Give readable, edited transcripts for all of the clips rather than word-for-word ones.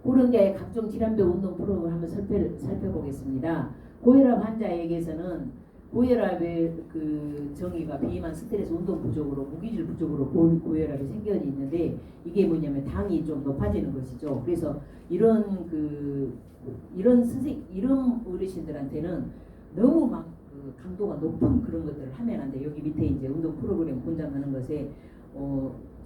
고령자의 각종 질환별 운동 프로그램을 한번 살펴보겠습니다. 고혈압 환자에게서는 고혈압의 그 정의가 비만, 스트레스, 운동 부족으로, 무기질 부족으로 고혈압이 생겨는 있는데 이게 뭐냐면 당이 좀 높아지는 것이죠. 그래서 이런 어르신들한테는 너무 막 그 강도가 높은 그런 것들을 하면 안 돼. 여기 밑에 이제 운동 프로그램 권장하는 것에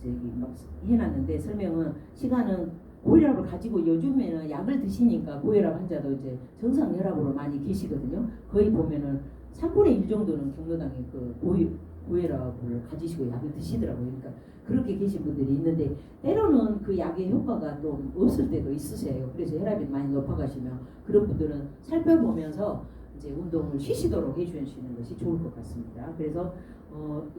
저기 막 해놨는데 설명은 시간은 고혈압을 가지고 요즘에는 약을 드시니까 고혈압 환자도 이제 정상 혈압으로 많이 계시거든요. 거의 보면은 3분의 1 정도는 경로당에 그 고혈압을 가지시고 약을 드시더라고요. 그러니까 그렇게 계신 분들이 있는데 때로는 그 약의 효과가 좀 없을 때도 있으세요. 그래서 혈압이 많이 높아가시면 그런 분들은 살펴보면서 이제 운동을 쉬시도록 해주시는 것이 좋을 것 같습니다. 그래서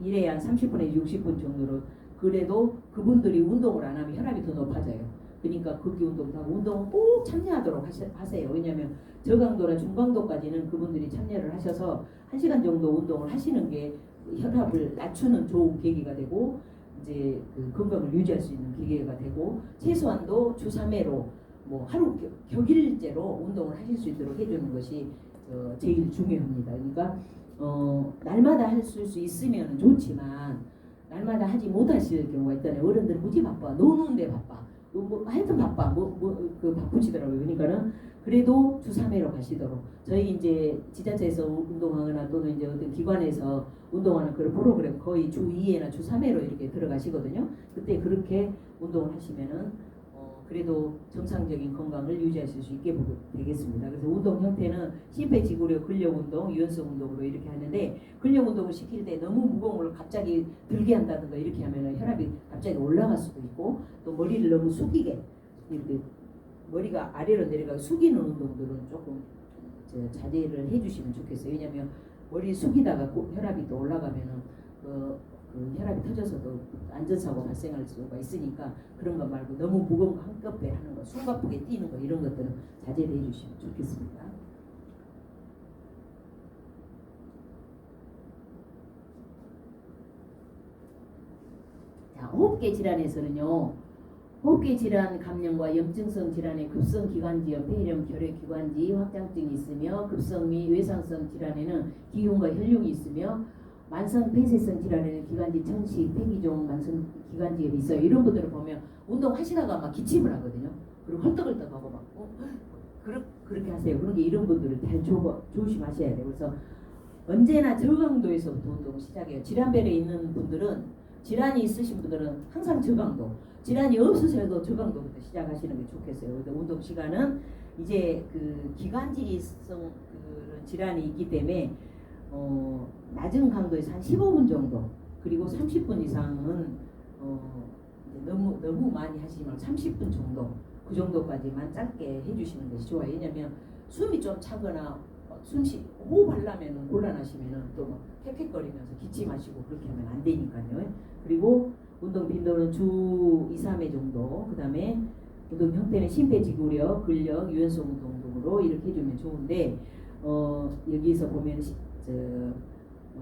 일에 한 30분에서 60분 정도로 그래도 그분들이 운동을 안 하면 혈압이 더 높아져요. 그러니까 걷기 운동도 하고 운동은 꼭 참여하도록 하세요. 왜냐하면 저강도나 중강도까지는 그분들이 참여를 하셔서 1시간 정도 운동을 하시는 게 혈압을 낮추는 좋은 계기가 되고 이제 그 건강을 유지할 수 있는 기회가 되고 최소한도 주 3회로 뭐 하루 격일제로 운동을 하실 수 있도록 해주는 것이 제일 중요합니다. 그러니까 날마다 할 수 있으면 좋지만 날마다 하지 못하실 경우가 있잖아요. 어른들은 무지 바빠, 노는데 바빠, 하여튼 바빠, 그 바쁘시더라고요. 그러니까는 그래도 주 3회로 가시도록 저희 이제 지자체에서 운동하거나 또는 이제 어떤 기관에서 운동하는 그런 프로그램 거의 주 2회나 주 3회로 이렇게 들어가시거든요. 그때 그렇게 운동을 하시면은 그래도 정상적인 건강을 유지하실 수 있게 되겠습니다. 그래서 운동 형태는 심폐지구력 근력운동, 유연성 운동으로 이렇게 하는데 근력운동을 시킬 때 너무 무거운 걸 갑자기 들게 한다든가 이렇게 하면 혈압이 갑자기 올라갈 수도 있고 또 머리를 너무 숙이게 이렇게 머리가 아래로 내려가고 숙이는 운동들은 조금 자제를 해주시면 좋겠어요. 왜냐하면 머리 숙이다가 혈압이 또 올라가면은 그 혈압이 터져서도 안전사고 발생할 수가 있으니까 그런 거 말고 너무 무거운 거 한꺼번에 하는 거, 숨가쁘게 뛰는 거 이런 것들은 자제를 해주시면 좋겠습니다. 자, 호흡기 질환에서는요. 호흡기 질환 감염과 염증성 질환의 급성 기관지염, 폐렴, 결핵기관지 확장증이 있으며 급성 및 외상성 질환에는 기흉과 혈육이 있으며 만성 폐쇄성 질환에는 기관지 천식, 폐기종, 만성 기관지염이 있어요. 이런 분들을 보면 운동하시다가 막 기침을 하거든요. 그리고 헐떡헐떡하고 막 그렇게 하세요. 그런 게 이런 분들을 잘 조심하셔야 돼요. 그래서 언제나 저강도에서부터 운동을 시작해요. 질환별에 있는 분들은 질환이 있으신 분들은 항상 저강도, 질환이 없으셔도 저강도부터 시작하시는 게 좋겠어요. 그래서 운동 시간은 이제 그 기관지성 그런 질환이 있기 때문에 낮은 강도에서 한 15분 정도 그리고 30분 이상은 너무 많이 하시지 말고 30분 정도 그 정도까지만 짧게 해주시는 것이 좋아요. 왜냐하면 숨이 좀 차거나 호흡하려면 곤란하시면은 또 헥헥거리면서 기침하시고 그렇게 하면 안 되니까요. 그리고 운동 빈도는 주 2, 3회 정도 그 다음에 운동 형태는 심폐지구력, 근력, 유연성 운동 등으로 이렇게 해주면 좋은데 여기서 보면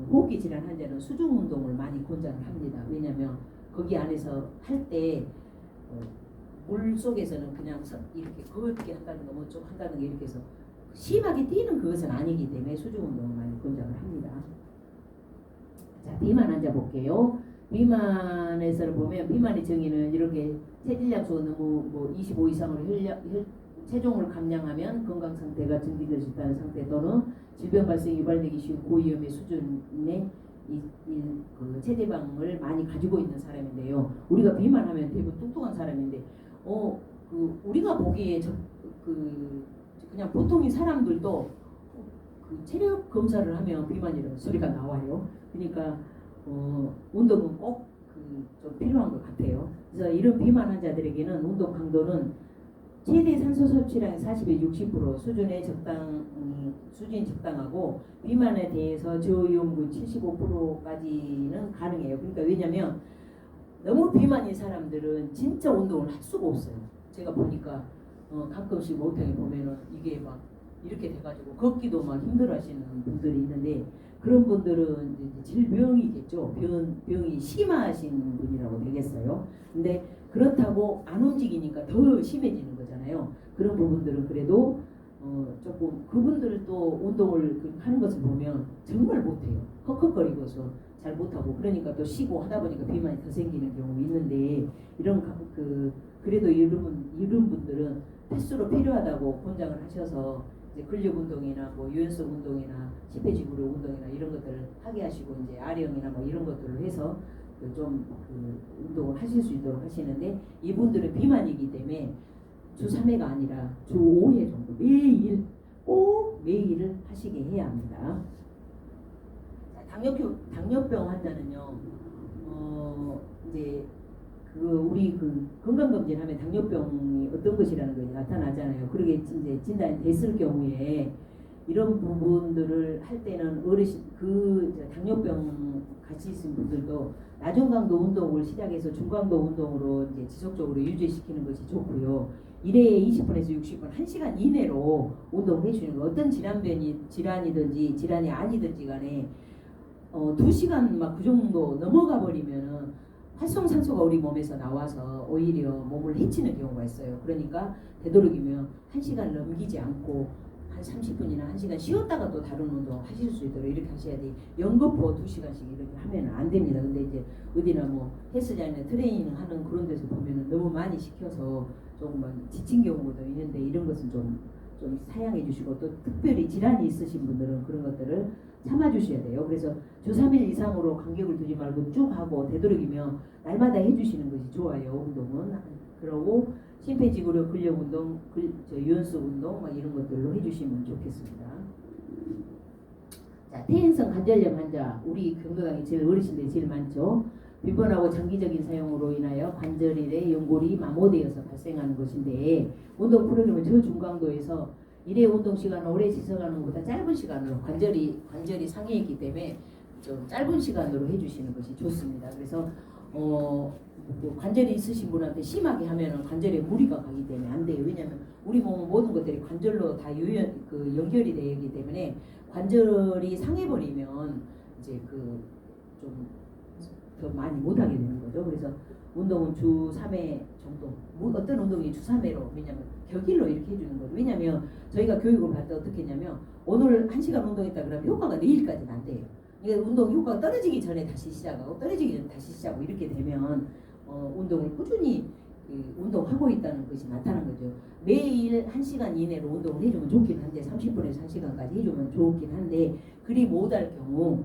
호흡기 질환 환자는 수중 운동을 많이 권장을 합니다. 왜냐하면 거기 안에서 할 때 물 속에서는 그냥 이렇게 걷게 한다는 거, 뭐 좀 한다는 게 이렇게 해서 심하게 뛰는 그것은 아니기 때문에 수중 운동을 많이 권장을 합니다. 자, 비만 환자 볼게요. 비만에서 보면 비만의 정의는 이렇게 체질량 수가 너무 25 이상으로 체중을 감량하면 건강 상태가 증진될 수 있다는 상태 또는 질병 발생이 유발되기 쉬운 고위험의 수준의 그 체지방을 많이 가지고 있는 사람인데요. 우리가 비만하면 대부분 뚱뚱한 사람인데 우리가 보기에 그냥 보통인 사람들도 그 체력 검사를 하면 비만이라는 소리가 나와요. 그러니까 운동은 꼭 좀 필요한 것 같아요. 그래서 이런 비만 환자들에게는 운동 강도는 최대 산소 섭취량의 40에서 60% 수준이 적당하고 비만에 대해서 저위험군 75%까지는 가능해요. 그러니까 왜냐면 너무 비만인 사람들은 진짜 운동을 할 수가 없어요. 제가 보니까 가끔씩 목욕탕에 보면은 이게 막 이렇게 돼가지고 걷기도 막 힘들어하시는 분들이 있는데 그런 분들은 이제 질병이겠죠. 병이 심하신 분이라고 되겠어요. 근데 그렇다고 안 움직이니까 더 심해지는 거잖아요. 그런 부분들은 그래도 조금 그분들 또 운동을 하는 것을 보면 정말 못해요. 헉헉거리고서 잘 못하고 그러니까 또 쉬고 하다 보니까 비만이 더 생기는 경우 있는데 그래도 이런 분들은 필수로 필요하다고 권장을 하셔서 이제 근력 운동이나 뭐 유연성 운동이나 심폐지구력 운동이나 이런 것들을 하게 하시고 이제 아령이나 뭐 이런 것들을 해서 운동을 하실 수 있도록 하시는데 이분들은 비만이기 때문에 주 3회가 아니라 주 5회 정도 매일 꼭 매일을 하시게 해야 합니다. 당뇨병 환자는요, 이제 우리 건강검진하면 당뇨병이 어떤 것이라는 것이 나타나잖아요. 그러게 이제 진단이 됐을 경우에 이런 부분들을 할 때는 어르신 당뇨병 같이 있은 분들도 낮은 강도 운동을 시작해서 중강도 운동으로 이제 지속적으로 유지시키는 것이 좋고요. 1회에 20분에서 60분, 1시간 이내로 운동을 해주는 거. 어떤 질환이든지 질환이 아니든지 간에 2시간 막 그 정도 넘어가 버리면은 활성산소가 우리 몸에서 나와서 오히려 몸을 해치는 경우가 있어요. 그러니까 되도록이면 1시간 넘기지 않고 한 30분이나 1시간 쉬었다가 또 다른 운동 하실 수 있도록 이렇게 하셔야 돼. 연거푸 2시간씩 이렇게 하면 안 됩니다. 근데 이제 어디나 뭐 헬스장이나 트레이닝 하는 그런 데서 보면은 너무 많이 시켜서 조금 지친 경우도 있는데 이런 것은 좀 사양해 주시고 또 특별히 질환이 있으신 분들은 그런 것들을 참아 주셔야 돼요. 그래서 주 3일 이상으로 간격을 두지 말고 쭉 하고 되도록이면 날마다 해주시는 것이 좋아요. 운동은. 그러고 심폐지구력 근력 운동, 유연성 운동 막 이런 것들로 해주시면 좋겠습니다. 자, 퇴행성 관절염 환자 우리 경로당에 제일 어르신들이 제일 많죠. 빈번하고 장기적인 사용으로 인하여 관절의 연골이 마모되어서 발생하는 것인데 운동 프로그램은 저중강도에서 1회 운동 시간을 오래 지속하는 것보다 짧은 시간으로 관절이 상해있기 때문에 좀 짧은 시간으로 해주시는 것이 좋습니다. 그래서 관절이 있으신 분한테 심하게 하면은 관절에 무리가 가기 때문에 안 돼요. 왜냐하면 우리 몸은 모든 것들이 관절로 다 연결이 되기 때문에 관절이 상해버리면 이제 좀 더 많이 못하게 되는 거죠. 그래서 운동은 주 3회 정도, 어떤 운동이 주 3회로, 왜냐면 격일로 이렇게 해주는 거죠. 왜냐면 저희가 교육을 받을 때 어떻게 했냐면 오늘 1시간 운동했다 그러면 효과가 내일까지는 안 돼요. 그러니까 운동 효과가 떨어지기 전에 다시 시작하고 떨어지기 전에 다시 시작하고 이렇게 되면 운동을 꾸준히 운동하고 있다는 것이 나타나는 거죠. 매일 1시간 이내로 운동을 해주면 좋긴 한데 30분에서 1시간까지 해주면 좋긴 한데 그리 못할 경우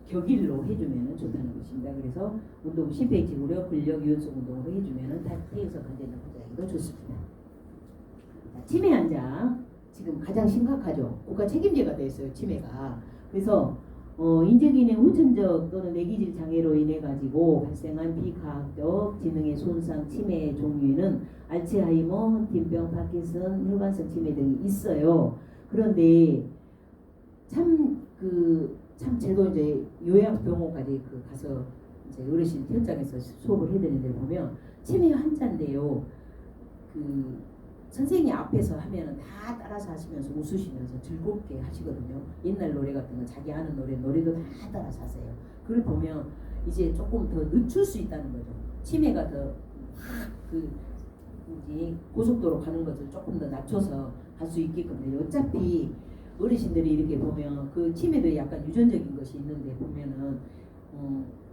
격일로 해주면 좋다는 것입니다. 그래서 운동 심폐지구력 근력 유연성 운동으로 해주면 퇴행성 관절염 환자에게도 좋습니다. 자, 치매 환자 지금 가장 심각하죠. 국가 책임제가 되어 있어요. 치매가. 그래서 인지기능 후천적 또는 뇌기질 장애로 인해 가지고 발생한 비과학적 지능의 손상 치매의 종류에는 알츠하이머, 헌팅병, 파킨슨, 혈관성 치매 등이 있어요. 그런데 참 저도 이제 요양병원까지 가서 이제 어르신 현장에서 수업을 해드리는 데 보면 치매 환자인데요. 선생님이 앞에서 하면은 다 따라서 하시면서 웃으시면서 즐겁게 하시거든요. 옛날 노래 같은 거 자기 아는 노래도 다 따라서 하세요. 그걸 보면 이제 조금 더 늦출 수 있다는 거죠. 치매가 더 고속도로 가는 것을 조금 더 낮춰서 갈 수 있게끔 돼요. 어차피 어르신들이 이렇게 보면 치매도 약간 유전적인 것이 있는데 보면은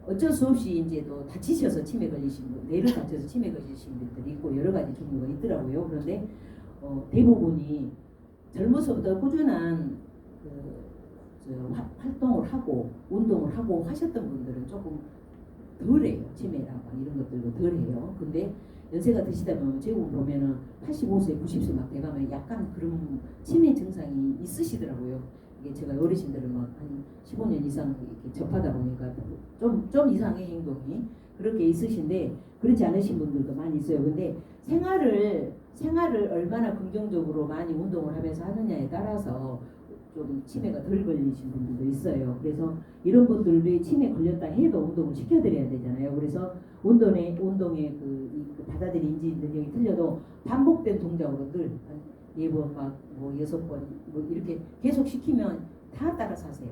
어쩔 수 없이 이제 또 다치셔서 치매 걸리신 분, 뇌를 다쳐서 치매 걸리신 분들이 있고 여러 가지 종류가 있더라고요. 그런데 대부분이 젊어서부터 꾸준한 활동을 하고 운동을 하고 하셨던 분들은 조금 덜해요. 치매나 이런 것들도 덜해요. 근데 연세가 드시다 보면 제국 보면은 85세, 90세 막 돼가면 약간 그런 치매 증상이 있으시더라고요. 이게 제가 어르신들을 막 한 15년 이상 이렇게 접하다 보니까 좀 이상해 행동이 그렇게 있으신데 그렇지 않으신 분들도 많이 있어요. 근데 생활을 얼마나 긍정적으로 많이 운동을 하면서 하느냐에 따라서 좀 치매가 덜 걸리신 분들도 있어요. 그래서 이런 분들이 치매 걸렸다 해도 운동을 시켜드려야 되잖아요. 그래서 운동의 받아들인 인지 능력이 틀려도 반복된 동작으로 늘 4번 막 6번 이렇게 계속 시키면 다 따라서 하세요.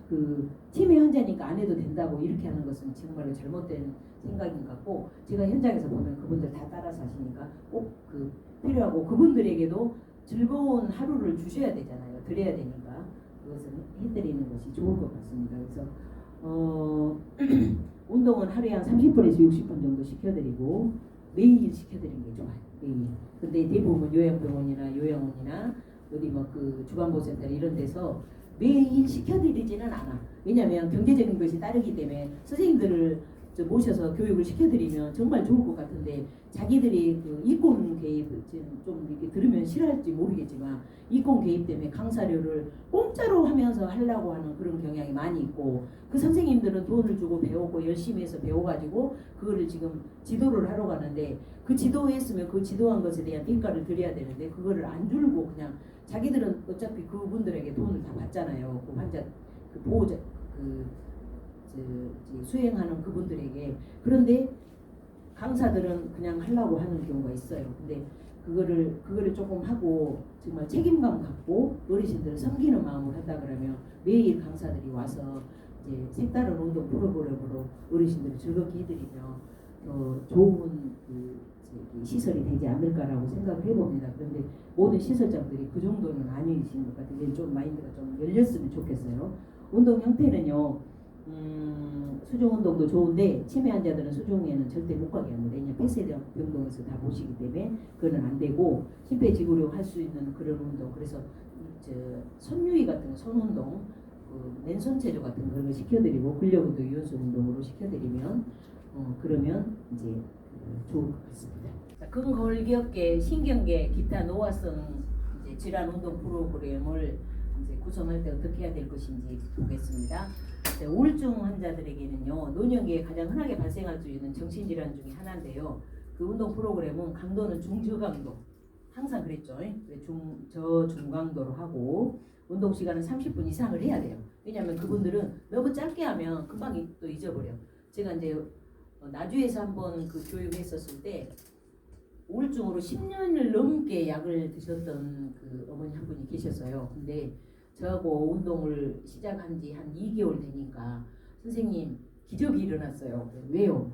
그 치매 환자니까 안 해도 된다고 이렇게 하는 것은 정말로 잘못된 생각인 것 같고, 제가 현장에서 보면 그분들 다 따라서 하시니까 꼭 그 필요하고, 그분들에게도 즐거운 하루를 주셔야 되잖아요. 드려야 되니까 그것은 해드리는 것이 좋을 것 같습니다. 그래서 운동은 하루에 한 30분에서 60분 정도 시켜드리고 매일 시켜드리는 게 좋아요. 매일. 근데 대부분 요양병원이나 요양원이나 어디 뭐 그 주간보호센터 이런 데서 매일 시켜드리지는 않아. 왜냐하면 경제적인 것이 따르기 때문에 선생님들을 모셔서 교육을 시켜드리면 정말 좋을 것 같은데, 자기들이 그 이권 개입, 좀 이렇게 들으면 싫어할지 모르겠지만 이권 개입 때문에 강사료를 공짜로 하면서 하려고 하는 그런 경향이 많이 있고, 그 선생님들은 돈을 주고 배우고 열심히 해서 배워가지고 그거를 지금 지도를 하러 가는데, 그 지도했으면 그 지도한 것에 대한 대가를 드려야 되는데 그거를 안 줄고 그냥 자기들은 어차피 그분들에게 돈을 다 받잖아요. 그 환자 그 보호자 수행하는 그분들에게. 그런데 강사들은 그냥 하려고 하는 경우가 있어요. 근데 그거를 조금 하고 정말 책임감 갖고 어르신들을 섬기는 마음으로 한다 그러면 매일 강사들이 와서 이제 색다른 운동 프로그램으로 어르신들을 즐겁게 해드리며 좋은 시설이 되지 않을까라고 생각을 해봅니다. 그런데 모든 시설장들이 그 정도는 아니신 것 같아요. 좀 마인드가 좀 열렸으면 좋겠어요. 운동 형태는요, 수중 운동도 좋은데 치매 환자들은 수중에는 절대 못 가게 합니다. 왜냐하면 폐쇄병동에서 다 보시기 때문에 그거는 안 되고, 심폐지구력 할 수 있는 그런 운동, 그래서 손유희 같은 거, 손운동, 맨손 체조 같은 그런 거 시켜드리고 근력운동, 유연성 운동으로 시켜드리면 그러면 이제 좋을 것 같습니다. 근골격계, 신경계, 기타 노화성 이제 질환 운동 프로그램을 이제 구성할 때 어떻게 해야 될 것인지 보겠습니다. 우울증 환자들에게는요, 노년기에 가장 흔하게 발생할 수 있는 정신질환 중에 하나인데요. 그 운동 프로그램은 강도는 중저강도, 항상 그랬죠. 저중강도로 하고 운동 시간은 30분 이상을 해야 돼요. 왜냐하면 그분들은 너무 짧게 하면 금방 또 잊어버려. 제가 이제 나주에서 한번 그 교육했었을 때 우울증으로 10년을 넘게 약을 드셨던 그 어머니 한 분이 계셨어요. 근데 저하고 운동을 시작한 지 한 2개월 되니까 선생님 기적이 일어났어요. 왜요?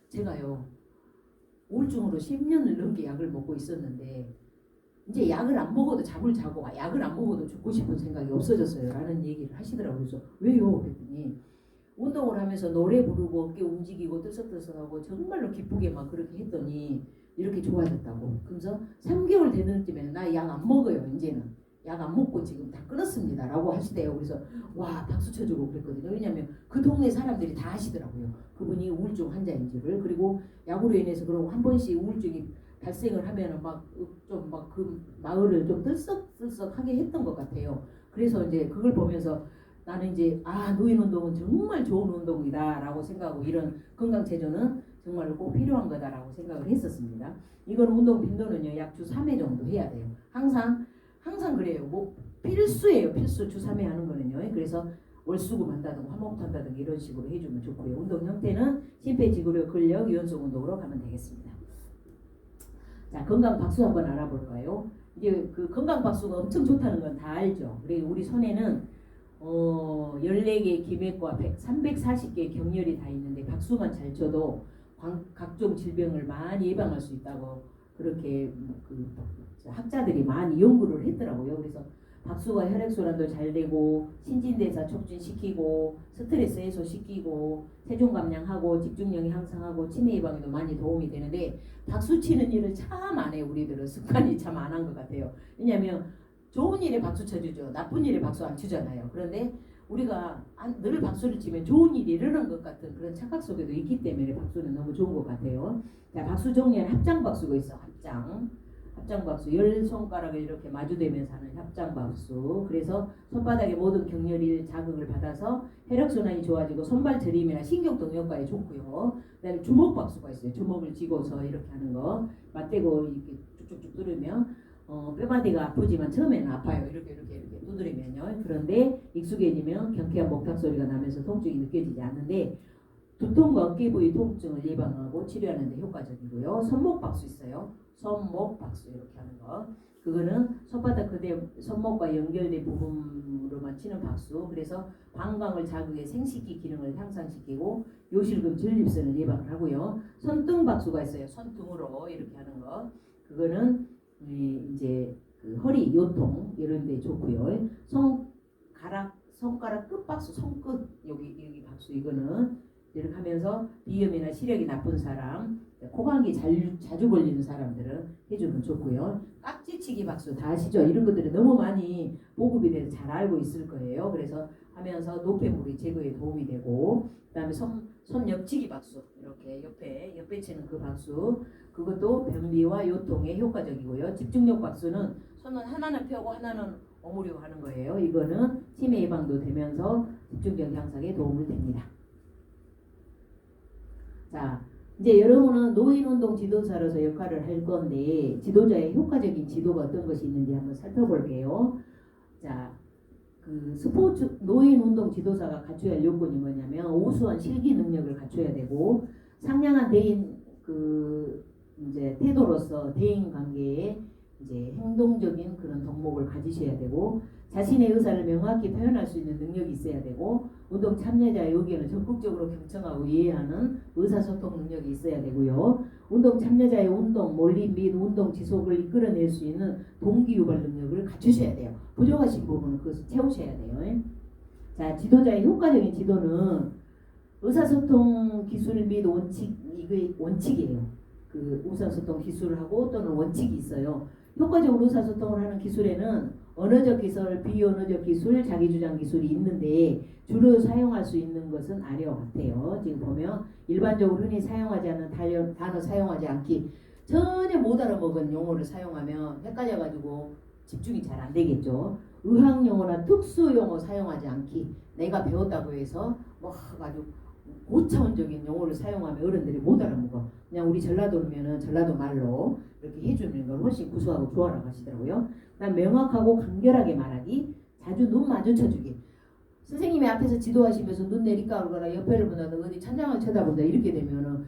제가요 우울증으로 10년을 넘게 약을 먹고 있었는데 이제 약을 안 먹어도 잠을 자고 약을 안 먹어도 죽고 싶은 생각이 없어졌어요 라는 얘기를 하시더라고요. 그래서 왜요? 그랬더니 운동을 하면서 노래 부르고 어깨 움직이고 뜨석뜨석하고 정말로 기쁘게 막 그렇게 했더니 이렇게 좋아졌다고. 그래서 3개월 되는 쯤에는 나 약 안 먹어요. 이제는 약 안 먹고 지금 다 끊었습니다 라고 하시대요. 그래서 와 박수 쳐주고 그랬거든요. 왜냐하면 그 동네 사람들이 다 하시더라고요. 그분이 우울증 환자인지를. 그리고 약으로 인해서 그러고 한 번씩 우울증이 발생을 하면은 막 좀 막 그 마을을 좀 들썩들썩하게 했던 것 같아요. 그래서 이제 그걸 보면서 나는 이제 노인 운동은 정말 좋은 운동이다 라고 생각하고 이런 건강체조는 정말 꼭 필요한 거다라고 생각을 했었습니다. 이건 운동 빈도는요 약 주 3회 정도 해야 돼요. 항상 그래요. 뭐 필수예요. 필수 주 3회 하는 거는요. 그래서 월수금 한다든가 화목토 한다든가 이런 식으로 해주면 좋고요. 운동 형태는 심폐지구력, 근력, 유연성 운동으로 가면 되겠습니다. 자, 건강 박수 한번 알아볼까요? 이제 그 건강 박수가 엄청 좋다는 건 다 알죠. 그리고 우리 손에는 14개의 기맥과 340개의 경혈이 다 있는데 박수만 잘 쳐도 각종 질병을 많이 예방할 수 있다고 그렇게 그 학자들이 많이 연구를 했더라고요. 그래서 박수가 혈액순환도 잘 되고 신진대사 촉진시키고 스트레스 해소시키고 체중 감량하고 집중력이 향상하고 치매 예방에도 많이 도움이 되는데 박수 치는 일을 참 안 해요. 우리들은 습관이 참 안 한 것 같아요. 왜냐하면 좋은 일에 박수 쳐주죠. 나쁜 일에 박수 안 치잖아요. 그런데 우리가 늘 박수를 치면 좋은 일이 일어난 것 같은 그런 착각 속에도 있기 때문에 박수는 너무 좋은 것 같아요. 자, 박수 종류에는 합장박수가 있어. 합장박수. 10손가락을 이렇게 마주대면서 하는 합장박수. 그래서 손바닥의 모든 경혈이 자극을 받아서 혈액순환이 좋아지고 손발 저림이나 신경통 효과에 좋고요. 그다음에 주먹박수가 있어요. 주먹을 쥐고서 이렇게 하는 거. 맞대고 이렇게 쭉쭉쭉 뚫으면 뼈마디가 아프지만 처음에는 아파요. 이렇게 두드리면요. 그런데 익숙해지면 경쾌한 목탁 소리가 나면서 통증이 느껴지지 않는데 두통과 어깨 부위 통증을 예방하고 치료하는 데 효과적이고요. 손목박수 있어요. 손목박수 이렇게 하는 거. 그거는 손바닥 그대 손목과 연결된 부분으로만 치는 박수. 그래서 방광을 자극해 생식기 기능을 향상시키고 요실금 전립선을 예방을 하고요. 손등 박수가 있어요. 손등으로 이렇게 하는 거. 그거는 이제 그 허리 요통 이런 데 좋고요. 손가락 끝 박수, 손끝 여기 박수 이거는 이렇게 하면서 비염이나 시력이 나쁜 사람, 코감기 자주 걸리는 사람들은 해주면 좋고요. 깍지치기 박수 다 아시죠? 이런 것들이 너무 많이 보급이 돼서 잘 알고 있을 거예요. 그래서 하면서 노폐물이 제거에 도움이 되고, 그다음에 손 옆치기 박수 이렇게 옆에 치는 그 박수 그것도 변비와 요통에 효과적이고요. 집중력 박수는 손은 하나는 펴고 하나는 오므려 하는 거예요. 이거는 치매 예방도 되면서 집중력 향상에 도움을 됩니다. 자, 이제 여러분은 노인운동 지도사로서 역할을 할 건데 지도자의 효과적인 지도가 어떤 것이 있는지 한번 살펴볼게요. 자, 그 스포츠 노인운동 지도사가 갖춰야 할 요건이 뭐냐면 우수한 실기 능력을 갖춰야 되고 상냥한 대인 그 이제 태도로서 대인 관계에 이제 행동적인 그런 덕목을 가지셔야 되고 자신의 의사를 명확히 표현할 수 있는 능력이 있어야 되고 운동 참여자의 의견을 적극적으로 경청하고 이해하는 의사소통 능력이 있어야 되고요. 운동 참여자의 운동 몰입 및 운동 지속을 이끌어낼 수 있는 동기유발 능력을 갖추셔야 돼요. 부족하신 부분은 그것을 채우셔야 돼요. 자, 지도자의 효과적인 지도는 의사소통 기술 및 원칙, 이게 원칙이에요. 그 의사소통 기술하고 또는 원칙이 있어요. 효과적으로 의사소통을 하는 기술에는 언어적 기술, 비언어적 기술, 자기주장 기술이 있는데 주로 사용할 수 있는 것은 아래와 같아요. 지금 보면 일반적으로 흔히 사용하지 않는 단어 사용하지 않기, 전혀 못 알아먹은 용어를 사용하면 헷갈려가지고 집중이 잘 안 되겠죠. 의학 용어나 특수 용어 사용하지 않기, 내가 배웠다고 해서 뭐 아주 고차원적인 용어를 사용하면 어른들이 못 알아먹어. 그냥 우리 전라도면은 전라도 말로 이렇게 해주는 걸 훨씬 구수하고 좋아라고 하시더라고요. 그다음 명확하고 간결하게 말하기, 자주 눈 마주쳐주기. 선생님이 앞에서 지도하시면서 눈 내리까보거나 옆에를 본다, 어디 천장을 쳐다본다 이렇게 되면은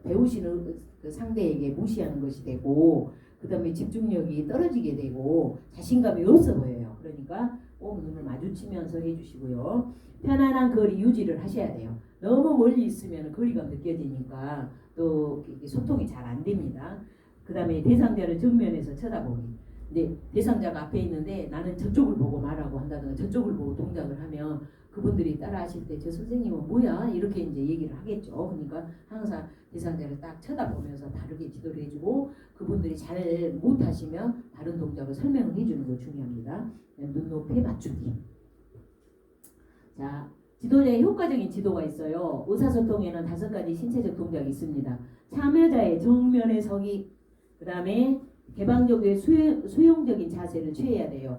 배우시는 그 상대에게 무시하는 것이 되고, 그다음에 집중력이 떨어지게 되고 자신감이 없어 보여요. 그러니까 꼭 눈을 마주치면서 해주시고요. 편안한 거리 유지를 하셔야 돼요. 너무 멀리 있으면 거리감 느껴지니까 또 소통이 잘 안 됩니다. 그 다음에 대상자를 정면에서 쳐다보기. 근데 대상자가 앞에 있는데 나는 저쪽을 보고 말하고 한다든가 저쪽을 보고 동작을 하면 그분들이 따라 하실 때 저 선생님은 뭐야? 이렇게 이제 얘기를 하겠죠. 그러니까 항상 대상자를 딱 쳐다보면서 다르게 지도를 해주고 그분들이 잘 못하시면 다른 동작을 설명을 해주는 거 중요합니다. 눈높이 맞추기. 자, 지도자의 효과적인 지도가 있어요. 의사소통에는 5가지 신체적 동작이 있습니다. 참여자의 정면에 서기, 그 다음에 개방적인 수용적인 자세를 취해야 돼요.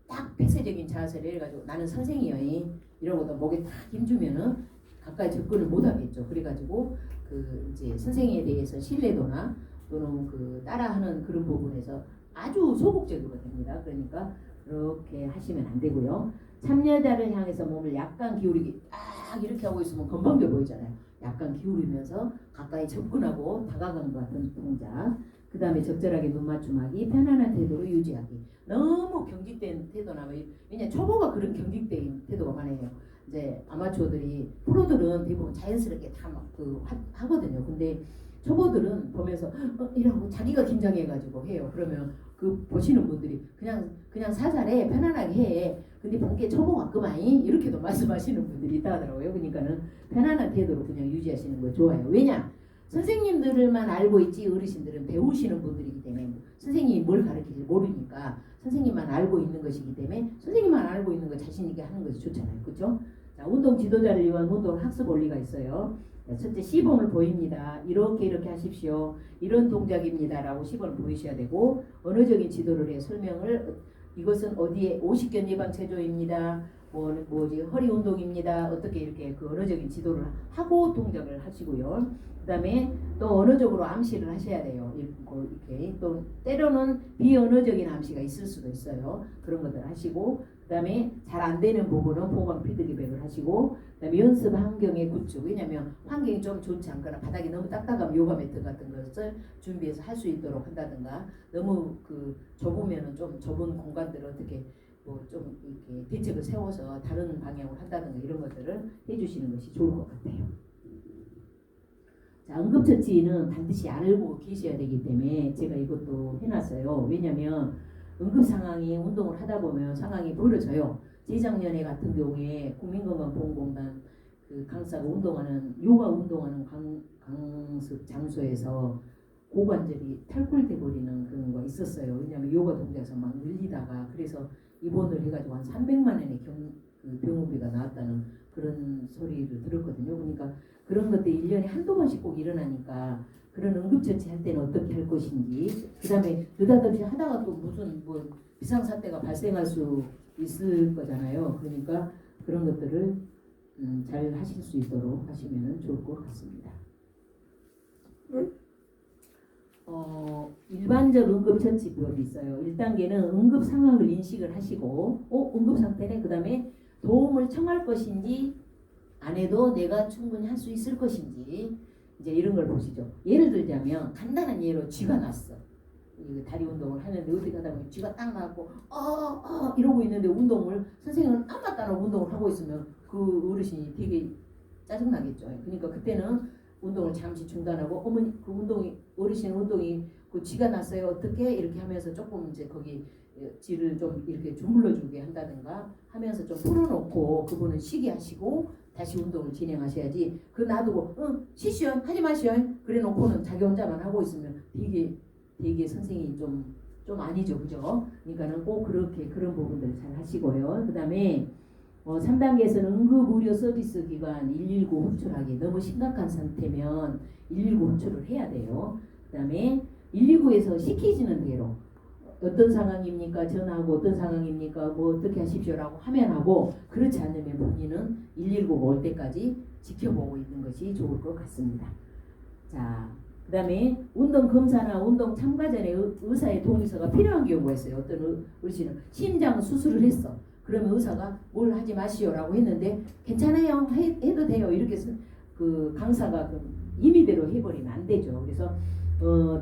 딱 폐쇄적인 자세를 해가지고 나는 선생이여 이러고도 목에 딱 힘주면은 가까이 접근을 못하겠죠. 그래가지고 그 이제 선생에 대해서 신뢰도나 또는 그 따라하는 그런 부분에서 아주 소극적으로 됩니다. 그러니까 그렇게 하시면 안 되고요. 참여자를 향해서 몸을 약간 기울이기, 딱 이렇게 하고 있으면 건방져 보이잖아요. 약간 기울이면서 가까이 접근하고 다가가는 것 같은 동작. 그 다음에 적절하게 눈 맞춤하기, 편안한 태도로 유지하기. 너무 경직된 태도나 왜냐 초보가 그런 경직된 태도가 많아요. 이제 아마추어들이, 프로들은 대부분 자연스럽게 다 막 하거든요. 근데 초보들은 보면서 이러고 자기가 긴장해가지고 해요. 그러면 그 보시는 분들이 그냥 사살해, 편안하게 해. 근데 본게 초보 같구만 이렇게도 말씀하시는 분들이 있다 하더라고요. 그러니까는 편안한 태도로 그냥 유지하시는 거 좋아요. 왜냐? 선생님들만 알고 있지 어르신들은 배우시는 분들이기 때문에 선생님이 뭘 가르치지 모르니까 선생님만 알고 있는 것이기 때문에 선생님만 알고 있는 거 자신 있게 하는 것이 좋잖아요. 그렇죠? 자, 운동 지도자를 위한 운동 학습 원리가 있어요. 첫째 시범을 보입니다. 이렇게 하십시오. 이런 동작입니다. 라고 시범을 보이셔야 되고, 언어적인 지도를 해 설명을, 이것은 어디에 50견 예방 체조입니다. 뭐지 허리 운동입니다. 어떻게 이렇게 그 언어적인 지도를 하고 동작을 하시고요. 그 다음에 또 언어적으로 암시를 하셔야 돼요. 이렇게 또 때로는 비언어적인 암시가 있을 수도 있어요. 그런 것들 하시고, 그다음에 잘 안 되는 부분은 보강 피드백을 하시고, 그다음에 연습 환경의 구축. 왜냐하면 환경이 좀 좋지 않거나 바닥이 너무 딱딱하면 요가 매트 같은 것을 준비해서 할 수 있도록 한다든가, 너무 좁으면은 좀 좁은 공간들을 어떻게 뭐 좀 이렇게 대책을 세워서 다른 방향으로 한다든가 이런 것들을 해주시는 것이 좋을 것 같아요. 자, 응급처치는 반드시 알고 계셔야 되기 때문에 제가 이것도 해놨어요. 왜냐하면 응급 상황이 운동을 하다 보면 상황이 벌어져요. 재작년에 같은 경우에 국민건강보험공단 강사가 요가 운동하는 강습 장소에서 고관절이 탈골돼 버리는 그런 거 있었어요. 왜냐하면 요가 동작에서 막 늘리다가, 그래서 입원을 해가지고 한 300만 원의 병원비가 나왔다는 그런 소리를 들었거든요. 그러니까 그런 것들이 1년에 한두 번씩 꼭 일어나니까 그런 응급처치 할 때는 어떻게 할 것인지, 그 다음에 느닷없이 하다가 또 무슨 뭐 비상사태가 발생할 수 있을 거잖아요. 그러니까 그런 것들을 잘 하실 수 있도록 하시면 좋을 것 같습니다. 일반적 응급처치법이 있어요. 1단계는 응급 상황을 인식을 하시고, 응급 상태네. 그 다음에 도움을 청할 것인지 안 해도 내가 충분히 할 수 있을 것인지, 이제 이런 걸 보시죠. 예를 들자면 간단한 예로 쥐가 났어. 다리 운동을 하는데 어떻게 하다 보면 쥐가 딱 나고 이러고 있는데 운동을 선생님은 아무 따라 운동을 하고 있으면 그 어르신이 되게 짜증나겠죠. 그러니까 그때는 운동을 잠시 중단하고, 어머니 어르신 운동이 쥐가 났어요 어떻게, 이렇게 하면서 조금 이제 거기 쥐를 좀 이렇게 주물러주게 한다든가 하면서 좀 풀어놓고 그분은 쉬게 하시고 다시 운동을 진행하셔야지, 놔두고 쉬시오 하지 마시오 그래 놓고는 자기 혼자만 하고 있으면 되게 선생님이 좀 아니죠, 그죠? 그러니까는 꼭 그렇게 그런 부분들을 잘 하시고요. 그 다음에 3단계에서는 응급의료 서비스 기관 119 호출하기. 너무 심각한 상태면 119 호출을 해야 돼요. 그 다음에 119에서 시키지는 대로 어떤 상황입니까? 전화하고 어떤 상황입니까? 뭐 어떻게 하십시오라고 하면 하고, 그렇지 않으면 본인은 119가 올 때까지 지켜보고 있는 것이 좋을 것 같습니다. 자, 그 다음에 운동 검사나 운동 참가 전에 의사의 동의서가 필요한 경우가 있어요. 어떤 어르신은 심장 수술을 했어. 그러면 의사가 뭘 하지 마시오라고 했는데 괜찮아요, 해도 돼요, 이렇게 강사가 임의대로 해버리면 안 되죠. 그래서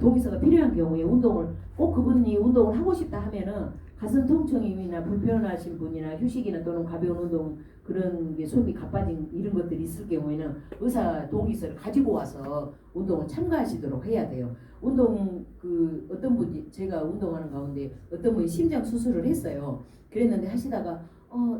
동의서가 필요한 경우에 운동을 꼭 그분이 운동을 하고 싶다 하면은 가슴 통증이나 불편하신 분이나 휴식이나 또는 가벼운 운동 그런 게 소비 가빠진 이런 것들이 있을 경우에는 의사 동의서를 가지고 와서 운동을 참가하시도록 해야 돼요. 운동 어떤 분이, 제가 운동하는 가운데 어떤 분이 심장 수술을 했어요. 그랬는데 하시다가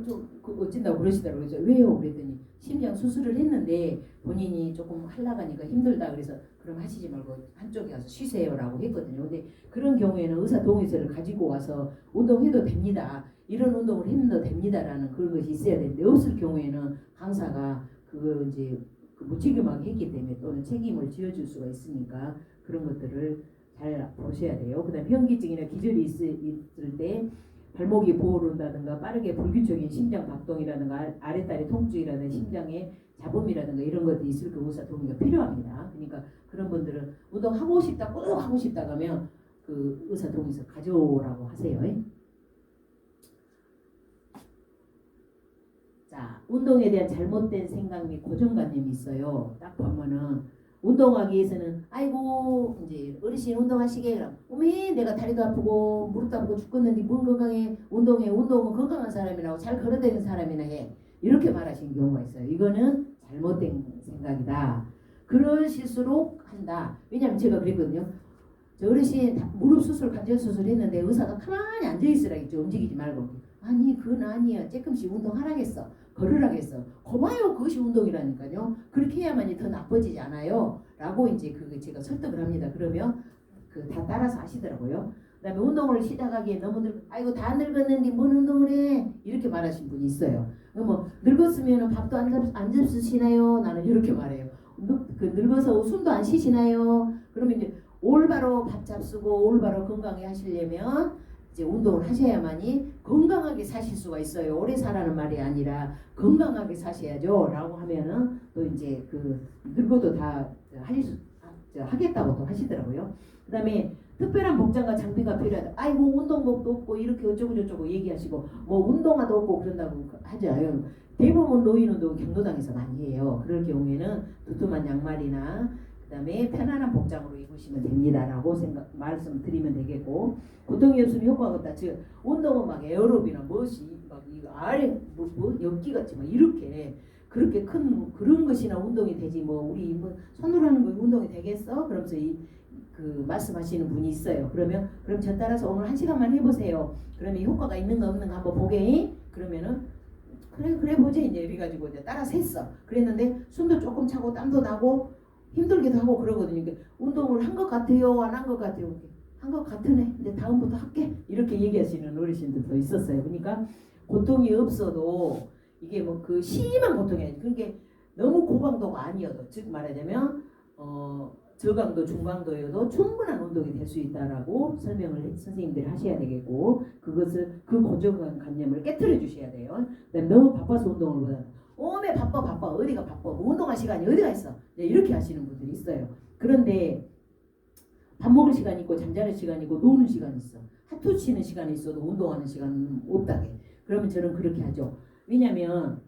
좀 어쩐다고 그러시더라고요. 그래서 왜요? 그랬더니 심장 수술을 했는데 본인이 조금 하려고 하니까 힘들다 그래서 그럼 하시지 말고 한쪽에 가서 쉬세요라고 했거든요. 근데 그런 경우에는 의사 동의서를 가지고 와서 운동해도 됩니다, 이런 운동을 해도 됩니다라는 그런 것이 있어야 되는데, 없을 경우에는 강사가 그걸 이제 무책임하게 했기 때문에 또는 책임을 지어줄 수가 있으니까 그런 것들을 잘 보셔야 돼요. 그다음 현기증이나 기절이 있을 때 발목이 부어오른다든가 빠르게 불규칙적인 심장 박동이라든가 아랫다리 통증이라든가 심장의 잡음이라든가 이런 것들이 있을 때 의사 동의가 필요합니다. 그러니까 그런 분들은 운동하고 싶다, 꼭 하고 싶다 하면 의사 동의서 가져오라고 하세요. 자, 운동에 대한 잘못된 생각 및 고정관념이 있어요. 딱 보면은 운동하기 위해서는 아이고 이제 어르신 운동하시게, 그럼 어메 내가 다리도 아프고 무릎도 아프고 죽겠는데 뭔 건강해, 운동은 건강한 사람이라고 잘 걸어다니는 사람이나 해, 이렇게 말하시는 경우가 있어요. 이거는 잘못된 생각이다. 그러실수록 한다. 왜냐하면 제가 그랬거든요. 저 어르신 무릎 수술, 관절 수술 했는데 의사가 가만히 앉아있으라 했죠. 움직이지 말고. 아니 그건 아니야, 조금씩 운동하라겠어, 걸으라겠어. 거봐요, 그것이 운동이라니까요. 그렇게 해야만이 더 나빠지지 않아요 라고 이제 그게 제가 설득을 합니다. 그러면 다 따라서 하시더라고요. 그 다음에 운동을 시작하기에 너무 아이고 다 늙었는데 뭔 운동을 해, 이렇게 말하신 분이 있어요. 뭐 늙었으면 밥도 안 잡수시나요? 나는 이렇게 말해요. 늙어서 숨도 안 쉬시나요? 그러면 이제 올바로 밥 잡수고 올바로 건강히 하시려면 이제 운동을 하셔야만이 건강하게 사실 수가 있어요. 오래 살라는 말이 아니라 건강하게 사셔야죠 라고 하면은 또 이제 늙어도 다 하겠다고 또 하시더라고요. 그 다음에 특별한 복장과 장비가 필요하다. 아이고 운동복도 없고 이렇게 어쩌고 저쩌고 얘기하시고 뭐 운동화도 없고 그런다고 하지 않아요. 대부분 노인운동 경로당에서 많이 해요. 그럴 경우에는 두툼한 양말이나 그다음에 편안한 복장으로 입으시면 됩니다라고 말씀드리면 되겠고, 고통이 없으면 효과가 없다. 즉 운동은 막 에어로비나 멋이 막 이거 아래 뭐 엽기 같이 막 이렇게 그렇게 큰 그런 것이나 운동이 되지 뭐 우리 뭐 손으로 하는 거 운동이 되겠어? 그러면서 그 말씀하시는 분이 있어요. 그러면 그럼 저 따라서 오늘 1시간만 해보세요. 그러면 효과가 있는가 없는가 한번 보게. 그러면은 그래 보지 이제 이래가지고 이제 따라서 했어. 그랬는데 숨도 조금 차고 땀도 나고 힘들기도 하고 그러거든요. 그러니까 운동을 한 것 같아요, 안 한 것 같아요. 한 것 같으네. 이제 다음부터 할게. 이렇게 얘기하시는 어르신들도 있었어요. 그러니까 고통이 없어도 이게 뭐 그 심한 고통이 아니에요. 그게 너무 고강도가 아니어도, 즉 말하자면 저강도, 중강도여도 충분한 운동이 될 수 있다라고 설명을 선생님들이 하셔야 되겠고, 그것을 그 고정관념을 깨트려 주셔야 돼요. 너무 바빠서 운동을 못하는, 오메 바빠 어디가 바빠 뭐 운동할 시간이 어디가 있어 이렇게 하시는 분들이 있어요. 그런데 밥 먹을 시간이 있고 잠자는 시간이 있고 노는 시간이 있어. 하투 치는 시간이 있어도 운동하는 시간은 없다게. 그러면 저는 그렇게 하죠. 왜냐면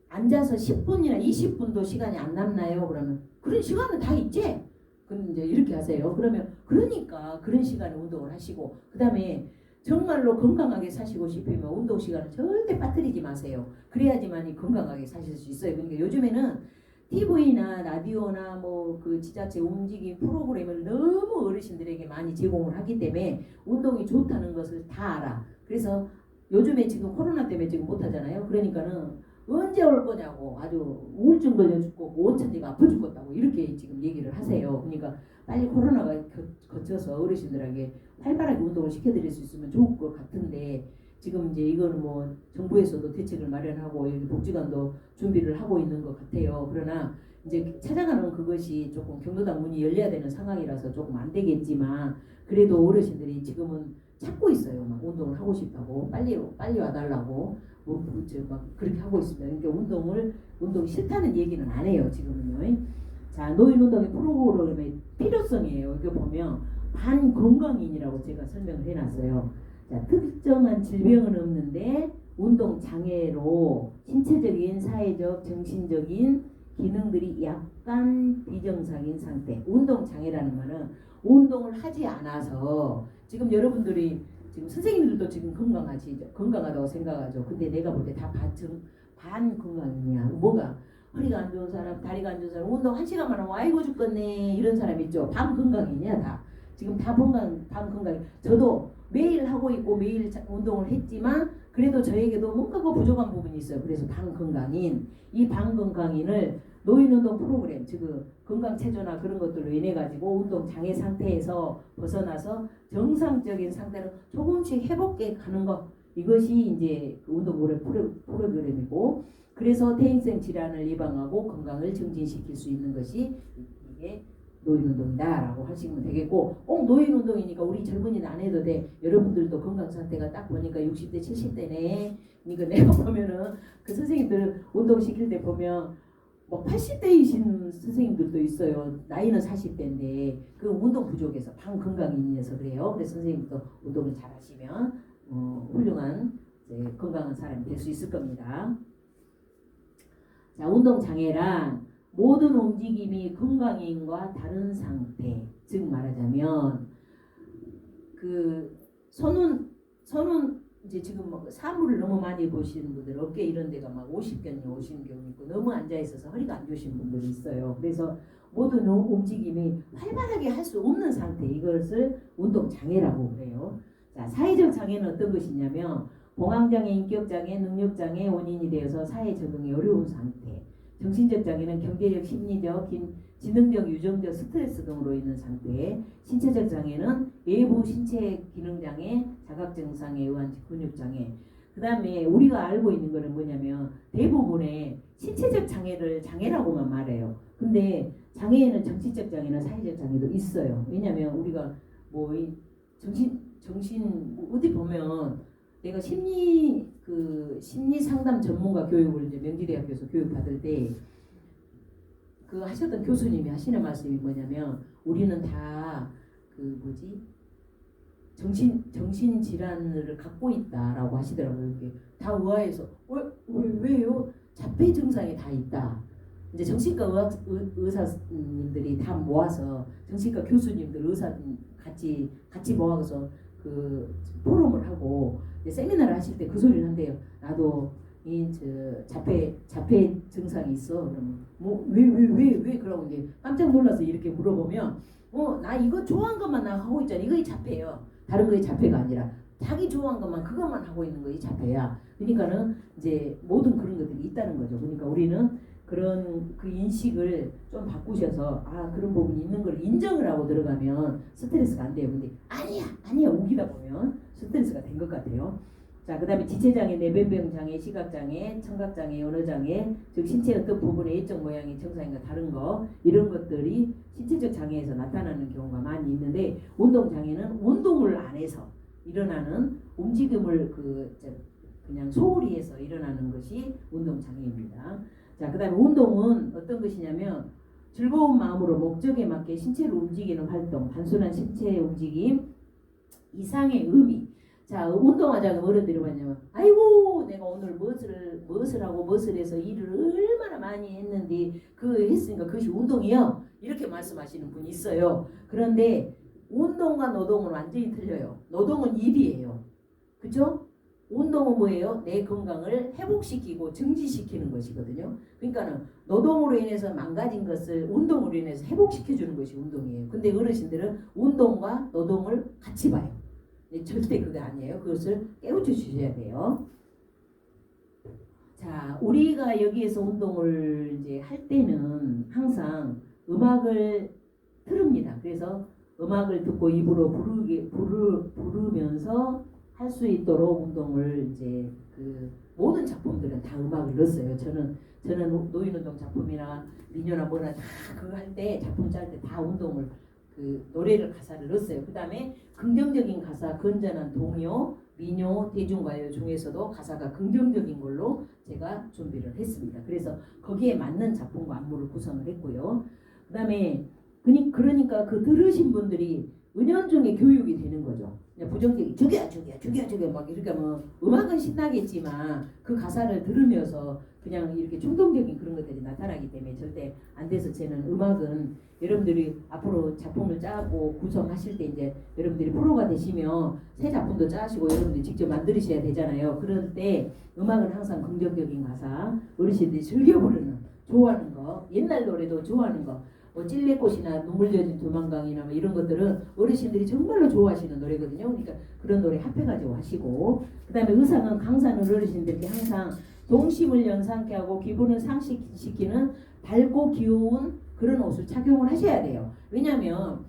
앉아서 10분이나 20분도 시간이 안 남나요? 그러면 그런 시간은 다 있지. 그럼 이제 이렇게 하세요. 그러면 그러니까 그런 시간에 운동을 하시고, 그 다음에 정말로 건강하게 사시고 싶으면 운동 시간을 절대 빠뜨리지 마세요. 그래야지만 건강하게 사실 수 있어요. 그러니까 요즘에는 TV나 라디오나 뭐 그 지자체 움직임 프로그램을 너무 어르신들에게 많이 제공을 하기 때문에 운동이 좋다는 것을 다 알아. 그래서 요즘에 지금 코로나 때문에 지금 못 하잖아요. 그러니까는 언제 올 거냐고 아주 우울증 걸려 죽고 오천지가 아파 죽겠다고 이렇게 지금 얘기를 하세요. 그러니까 빨리 코로나가 거쳐서 어르신들에게 활발하게 운동을 시켜드릴 수 있으면 좋을 것 같은데, 지금 이제 이거는 뭐 정부에서도 대책을 마련하고 여기 복지관도 준비를 하고 있는 것 같아요. 그러나 이제 찾아가는 그것이 조금 경로당 문이 열려야 되는 상황이라서 조금 안 되겠지만, 그래도 어르신들이 지금은 찾고 있어요. 막 운동을 하고 싶다고 빨리 와달라고 막 그렇게 하고 있습니다. 그러니까 운동 싫다는 얘기는 안 해요 지금은요. 자, 노인 운동의 프로그램의 필요성이에요. 이거 보면 반건강인이라고 제가 설명을 해놨어요. 자, 특정한 질병은 없는데 운동 장애로 신체적인, 사회적, 정신적인 기능들이 약간 비정상인 상태. 운동 장애라는 거는 운동을 하지 않아서, 지금 여러분들이 지금 선생님들도 지금 건강하다고 생각하죠. 근데 내가 볼 때 다 반건강이냐. 뭐가 허리가 안 좋은 사람, 다리가 안 좋은 사람, 운동 1시간만 하면 아이고 죽겠네 이런 사람 있죠. 반건강이냐 다. 지금 다 반건강. 저도 매일 하고 있고 매일 운동을 했지만 그래도 저에게도 뭔가가 부족한 부분이 있어요. 그래서 반건강인, 이 반건강인을 노인운동 프로그램, 즉 건강체조나 그런 것들로 인해 가지고 운동 장애 상태에서 벗어나서 정상적인 상태로 조금씩 회복해 가는 것, 이것이 이제 운동 프로그램이고, 그래서 퇴행성 질환을 예방하고 건강을 증진시킬 수 있는 것이 이게 노인운동이다라고 하시면 되겠고, 꼭 노인운동이니까 우리 젊은이는 안 해도 돼. 여러분들도 건강 상태가 딱 보니까 60대 70대네. 그러니까 내가 보면은 그 선생님들 운동시킬 때 보면 뭐 80대이신 선생님들도 있어요. 나이는 40대인데 그 운동 부족해서 반건강인이어서 그래요. 그래서 선생님도 운동을 잘 하시면 훌륭한 건강한 사람이 될 수 있을 겁니다. 자, 운동 장애란 모든 움직임이 건강인과 다른 상태, 즉 말하자면 그 손은 이제 지금 뭐 사물을 너무 많이 보시는 분들, 어깨 이런 데가 막 50견이 오시는 경우 있고 너무 앉아 있어서 허리가 안 좋으신 분들이 있어요. 그래서 모든 움직임이 활발하게 할 수 없는 상태, 이것을 운동 장애라고 그래요. 자, 사회적 장애는 어떤 것이냐면 공황장애, 인격장애, 능력장애 원인이 되어서 사회 적응이 어려운 상태. 정신적 장애는 경제적, 심리적, 지능적, 유전적 스트레스 등으로 있는 상태. 신체적 장애는 외부 신체 기능 장애, 자각 증상에 의한 근육 장애. 그 다음에 우리가 알고 있는 거는 뭐냐면 대부분의 신체적 장애를 장애라고만 말해요. 근데 장애에는 정신적 장애나 사회적 장애도 있어요. 왜냐면 우리가 뭐 정신 어디 보면 내가 심리 상담 전문가 교육을 이제 명지대학교에서 교육 받을 때 그 하셨던 교수님이 하시는 말씀이 뭐냐면, 우리는 다 그 뭐지 정신 질환을 갖고 있다라고 하시더라고요. 이게 다 의아해서 왜요? 자폐 증상이 다 있다. 이제 정신과 의사님들이 다 모아서 정신과 교수님들 의사 같이 모아서 그 포럼을 하고 세미나를 하실 때 그 소리를 한대요. 나도 자폐 증상이 있어. 그러면 뭐 왜 그러고 이제 깜짝 놀라서 이렇게 물어보면 나 이거 좋아한 것만 나 하고 있잖아. 이거 자폐예요. 다른 거에 자폐가 아니라 자기 좋아한 것만 그것만 하고 있는 거이 자폐야. 그러니까는 이제 모든 그런 것들이 있다는 거죠. 그러니까 우리는 그런 그 인식을 좀 바꾸셔서 그런 부분이 있는 걸 인정을 하고 들어가면 스트레스가 안 돼요. 근데 아니야 우기다 보면 스트레스가 된 것 같아요. 자, 그다음에 지체장애, 내변병장애, 시각장애, 청각장애, 언어장애, 즉 신체의 어떤 부분의 외적 모양이 정상인가 다른 거 이런 것들이 신체적 장애에서 나타나는 경우가 많이 있는데 운동장애는 운동을 안 해서 일어나는 움직임을 그냥 소홀히 해서 일어나는 것이 운동장애입니다. 자, 그다음에 운동은 어떤 것이냐면 즐거운 마음으로 목적에 맞게 신체를 움직이는 활동, 단순한 신체 움직임 이상의 의미. 자, 운동하자고 어른들이 뭐냐면 아이고 내가 오늘 무엇을 하고 무엇을 해서 일을 얼마나 많이 했는데 했으니까 그것이 운동이요 이렇게 말씀하시는 분이 있어요. 그런데 운동과 노동은 완전히 틀려요. 노동은 일이에요. 그죠? 운동은 뭐예요? 내 건강을 회복시키고 증진시키는 것이거든요. 그러니까는 노동으로 인해서 망가진 것을 운동으로 인해서 회복시켜주는 것이 운동이에요. 근데 어르신들은 운동과 노동을 같이 봐요. 절대 그게 아니에요. 그것을 깨우쳐 주셔야 돼요. 자, 우리가 여기에서 운동을 이제 할 때는 항상 음악을 틀읍니다. 그래서 음악을 듣고 입으로 부르면서 할 수 있도록 운동을 이제 모든 작품들은 다 음악을 넣었어요. 저는 노인운동 작품이나 미녀나 뭐나 다 그거 할 때 작품 짤 때 다 운동을 노래를 가사를 넣었어요. 그 다음에 긍정적인 가사, 건전한 동요, 민요, 대중가요 중에서도 가사가 긍정적인 걸로 제가 준비를 했습니다. 그래서 거기에 맞는 작품과 안무를 구성을 했고요. 그 다음에 그러니까 들으신 분들이 은연중에 교육이 되는 거죠. 부정적인 죽여 막 이렇게 음악은 신나겠지만 그 가사를 들으면서 그냥 이렇게 충동적인 그런 것들이 나타나기 때문에 절대 안 돼서 저는 음악은 여러분들이 앞으로 작품을 짜고 구성하실 때 이제 여러분들이 프로가 되시면 새 작품도 짜시고 여러분들이 직접 만드셔야 되잖아요. 그럴 때 음악은 항상 긍정적인 가사, 어르신들이 즐겨 부르는 좋아하는 거, 옛날 노래도 좋아하는 거, 찔레꽃이나 눈물 젖은 두만강이나 이런 것들은 어르신들이 정말로 좋아하시는 노래거든요. 그러니까 그런 노래 합해가지고 하시고, 그 다음에 의상은 강사는 어르신들께 항상 동심을 연상케 하고 기분을 상실시키는 밝고 귀여운 그런 옷을 착용을 하셔야 돼요. 왜냐하면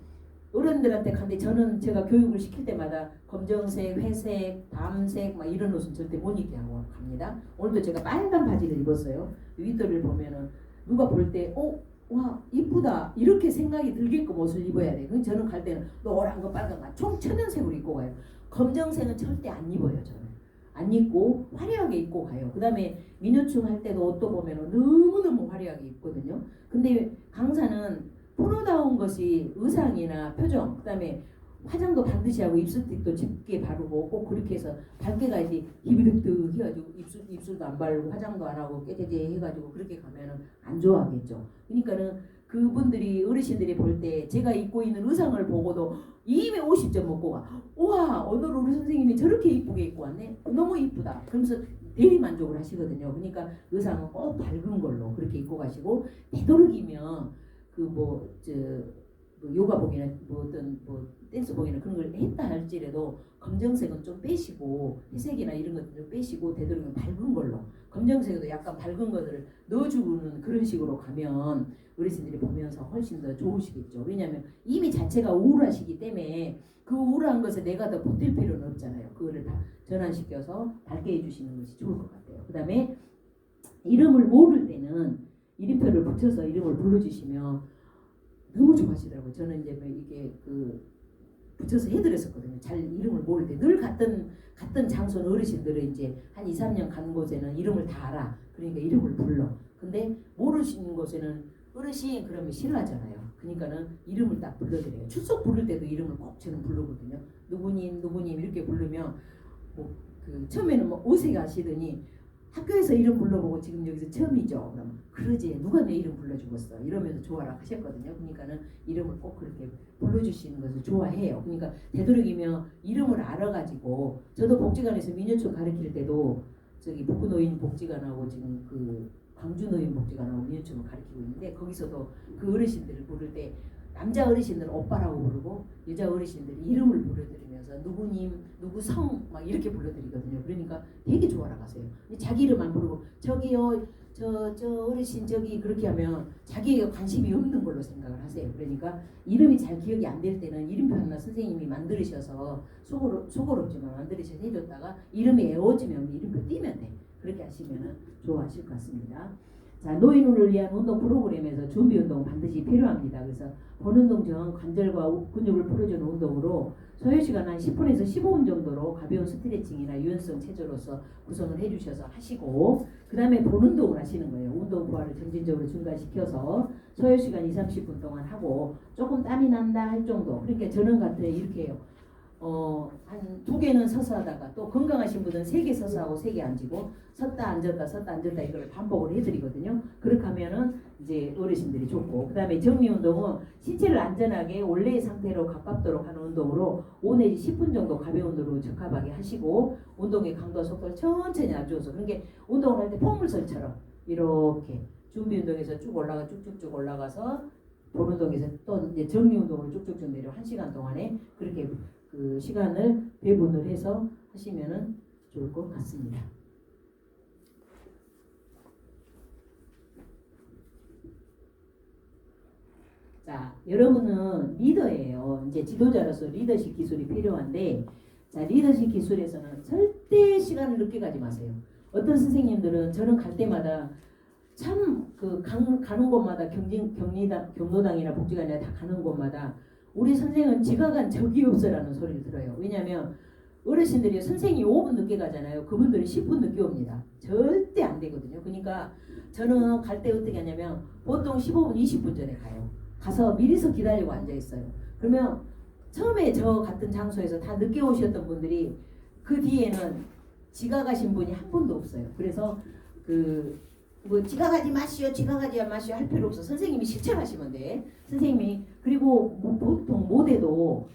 어른들한테 근데 제가 교육을 시킬 때마다 검정색, 회색, 밤색 막 이런 옷은 절대 못 입게 하고 갑니다. 오늘도 제가 빨간 바지를 입었어요. 윗도리를 보면은 누가 볼 때 와 이쁘다 이렇게 생각이 들게끔 옷을 입어야 돼요. 그럼 저는 갈 때는 노란 거 빨간 거 총 천연색으로 입고 가요. 검정색은 절대 안 입어요. 저는 안 입고 화려하게 입고 가요. 그 다음에 민요충 할 때도 옷도 보면 너무너무 화려하게 입거든요. 근데 강사는 프로다운 것이 의상이나 표정, 그 다음에 화장도 반드시 하고 입술틱도 짙게 바르고 꼭 그렇게 해서 밝게 가야지. 히비득득 해가지고 입술도 안 바르고 화장도 안 하고 깨재재 해가지고 그렇게 가면은 안 좋아하겠죠. 그러니까는 그분들이 어르신들이 볼 때 제가 입고 있는 의상을 보고도 250점 먹고 가. 우와 오늘 우리 선생님이 저렇게 이쁘게 입고 왔네. 너무 이쁘다. 그러면서 대리 만족을 하시거든요. 그러니까 의상은 꼭 밝은 걸로 그렇게 입고 가시고 되도록이면 요가복이나 댄스복이나 그런 걸 했다 할지라도 검정색은 좀 빼시고 회색이나 이런 것들 좀 빼시고 되도록이면 밝은 걸로 검정색에도 약간 밝은 것들을 넣어주는 그런 식으로 가면 어르신들이 보면서 훨씬 더 좋으시겠죠. 왜냐하면 이미 자체가 우울하시기 때문에 그 우울한 것을 내가 더 보탤 필요는 없잖아요. 그거를 다 전환시켜서 밝게 해주시는 것이 좋을 것 같아요. 그 다음에 이름을 모를 때는 이름표를 붙여서 이름을 불러주시면 너무 좋아하시더라고요. 저는 이제 이게 붙여서 해드렸었거든요. 잘 이름을 모를 때 늘 같은 장소는 어르신들은 이제 한 2, 3년 간 곳에는 이름을 다 알아. 그러니까 이름을 불러. 근데 모르시는 곳에는 어르신 그러면 싫어하잖아요. 그러니까는 이름을 딱 불러드려요. 출석 부를 때도 이름을 꼭 저는 부르거든요. 누구님 누구님 이렇게 부르면 뭐 그 처음에는 뭐 어색하시더니 학교에서 이름 불러보고 지금 여기서 처음이죠. 그러면 그러지 누가 내 이름 불러주겠어 이러면서 좋아라 하셨거든요. 그러니까는 이름을 꼭 그렇게 불러주시는 것을 좋아해요. 그러니까 되도록이면 이름을 알아가지고 저도 복지관에서 민요초 가르칠 때도 저기 북구노인 복지관하고 지금 그 광주노인 복지관하고 민요초를 가르치고 있는데 거기서도 그 어르신들을 부를 때 남자 어르신들은 오빠라고 부르고 여자 어르신들이 이름을 불러드리면서 누구님 누구 성 막 이렇게 불러드리거든요. 그러니까 되게 좋아라 가세요. 자기 이름 안 부르고 저기요 저 어르신 저기 그렇게 하면 자기가 관심이 없는 걸로 생각을 하세요. 그러니까 이름이 잘 기억이 안 될 때는 이름표 하나 선생님이 만들으셔서 속어롭지만 만들으셔서 해줬다가 이름이 애워지면 이름표 띄면 돼. 그렇게 하시면 좋아하실 것 같습니다. 자, 노인을 위한 운동 프로그램에서 준비 운동 반드시 필요합니다. 그래서 본운동 전 관절과 근육을 풀어주는 운동으로 소요시간 한 10분에서 15분 정도로 가벼운 스트레칭이나 유연성 체조로서 구성을 해주셔서 하시고 그 다음에 본운동을 하시는 거예요. 운동 부하를 점진적으로 증가시켜서 소요시간 2, 30분 동안 하고 조금 땀이 난다 할 정도. 그러니까 저는 같은 이렇게 해요. 한 2개는 서서 하다가 또 건강하신 분은 3개 서서 하고 3개 앉고 섰다 앉았다 섰다 앉았다 이걸 반복을 해드리거든요. 그렇게 하면은 이제 어르신들이 좋고 그 다음에 정리운동은 신체를 안전하게 원래의 상태로 가깝도록 하는 운동으로 5 내지 10분 정도 가벼운 운동으로 적합하게 하시고 운동의 강도와 속도를 천천히 낮춰서 그러니까 운동을 할 때 포물선처럼 이렇게 준비운동에서 쭉 올라가 쭉쭉쭉 올라가서 본운동에서 또 이제 정리운동으로 쭉쭉쭉 내려 1시간 동안에 그렇게 그 시간을 배분을 해서 하시면은 좋을 것 같습니다. 자, 여러분은 리더예요. 이제 지도자로서 리더십 기술이 필요한데, 자, 리더십 기술에서는 절대 시간을 늦게 가지 마세요. 어떤 선생님들은 저는 갈 때마다 참 그 가는 곳마다 경로당이나 복지관이나 다 가는 곳마다 우리 선생은 지각한 적이 없어라는 소리를 들어요. 왜냐하면 어르신들이 선생님이 5분 늦게 가잖아요. 그분들이 10분 늦게 옵니다. 절대 안 되거든요. 그러니까 저는 갈 때 어떻게 하냐면 보통 15분, 20분 전에 가요. 가서 미리서 기다리고 앉아있어요. 그러면 처음에 저 같은 장소에서 다 늦게 오셨던 분들이 그 뒤에는 지각하신 분이 한 분도 없어요. 그래서 뭐 지각하지 마시오 할 필요 없어. 선생님이 실천하시면 돼. 선생님이 그리고 보통 모대도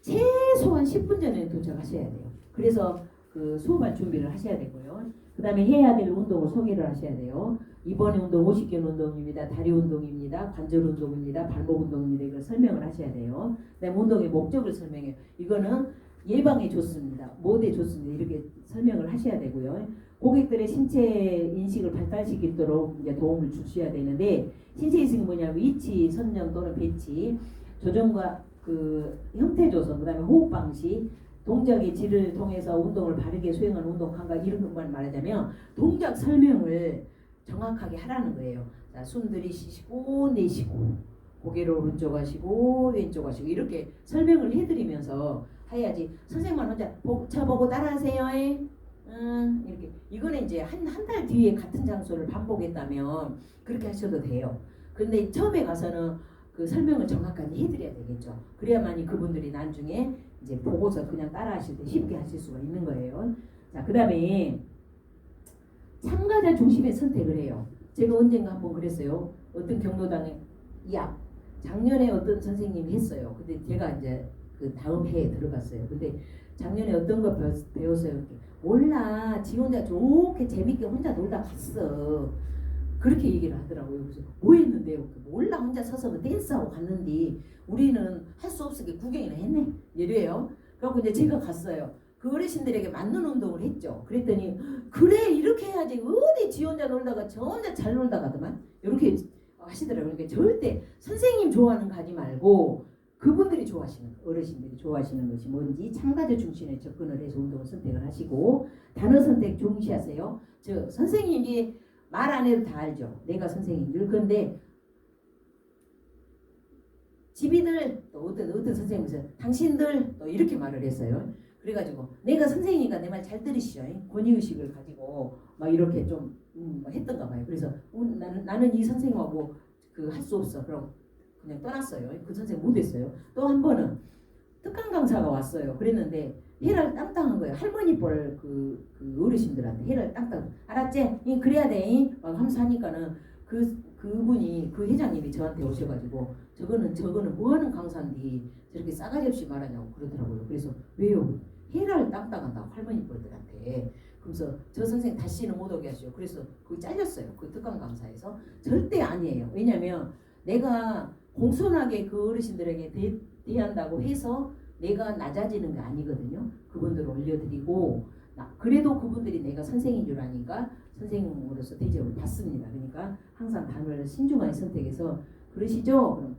최소한 10분 전에 도착하셔야 돼요. 그래서 그 수업할 준비를 하셔야 되고요. 그 다음에 해야 될 운동을 소개를 하셔야 돼요. 이번에 운동 50개 운동입니다. 다리 운동입니다. 관절 운동입니다. 발목 운동입니다. 이걸 설명을 하셔야 돼요. 그 다음에 운동의 목적을 설명해요. 이거는 예방에 좋습니다. 모대에 좋습니다. 이렇게 설명을 하셔야 되고요. 고객들의 신체 인식을 발달시키도록 이제 도움을 주셔야 되는데 신체 인식은 뭐냐면 위치, 선정 또는 배치, 조정과 그 형태 조성, 그 다음에 호흡 방식, 동작의 질을 통해서 운동을 바르게 수행하는 운동 감각 이런 것만 말하자면 동작 설명을 정확하게 하라는 거예요. 자, 숨 들이쉬시고 내쉬고 고개를 오른쪽 하시고 왼쪽 하시고 이렇게 설명을 해드리면서 해야지 선생님만 혼자 저보고 따라하세요. 이렇게 이거는 이제 한 달 뒤에 같은 장소를 반복했다면 그렇게 하셔도 돼요. 근데 처음에 가서는 그 설명을 정확하게 해드려야 되겠죠. 그래야만이 그분들이 나중에 이제 보고서 그냥 따라하실 때 쉽게 하실 수가 있는 거예요. 자, 그 다음에 참가자 중심의 선택을 해요. 제가 언젠가 한번 그랬어요. 어떤 경로당에 작년에 어떤 선생님이 했어요. 근데 제가 이제 그 다음 해에 들어갔어요. 근데 작년에 어떤 거 배웠어요. 이렇게. 몰라. 지 혼자 좋게 재밌게 혼자 놀다 갔어. 그렇게 얘기를 하더라고요. 그래서 뭐 했는데요? 몰라. 혼자 서서 댄스하고 갔는데 우리는 할 수 없으니까 구경이나 했네. 이래요. 그래갖고 이제 제가 갔어요. 그 어르신들에게 맞는 운동을 했죠. 그랬더니 그래 이렇게 해야지 어디 지 혼자 놀다가 저 혼자 잘 놀다 가더만 이렇게 하시더라고요. 그러니까 절대 선생님 좋아하는 거 하지 말고 그분들이 좋아하시는 어르신들이 좋아하시는 것이 뭔지 참가자 중심에 접근을 해서 운동을 선택을 하시고 단어 선택 중시하세요. 저 선생님이 말 안 해도 다 알죠. 내가 선생님들. 그런데 집이들 또 어떤 선생님께서 당신들 또 이렇게 말을 했어요. 그래가지고 내가 선생님이니까 내 말 잘 들으시죠. 권위의식을 가지고 막 이렇게 좀 했던가 봐요. 그래서 나는 이 선생님하고 그 할 수 없어. 그럼 그냥 떠났어요. 그 선생 못했어요. 또 한 번은 특강 강사가 왔어요. 그랬는데 해를 땅땅한 거예요. 할머니 뻘그 어르신들한테 해를 땅땅 알았지? 그래야 돼. 막 하면서 하니까는 그분이 그 회장님이 저한테 오셔가지고 저거는 뭐하는 강사인데 저렇게 싸가지 없이 말하냐고 그러더라고요. 그래서 왜요? 해를 땅땅한다고 할머니 뻘들한테. 그래서 저 선생 다시는 못 오게 하시오. 그래서 그거 잘렸어요. 그 특강 강사에서. 절대 아니에요. 왜냐면 내가 공손하게 그 어르신들에게 대한다고 해서 내가 낮아지는 게 아니거든요. 그분들을 올려드리고 그래도 그분들이 내가 선생인 줄 아니까 선생으로서 대접을 받습니다. 그러니까 항상 단어를 신중하게 선택해서 그러시죠? 그럼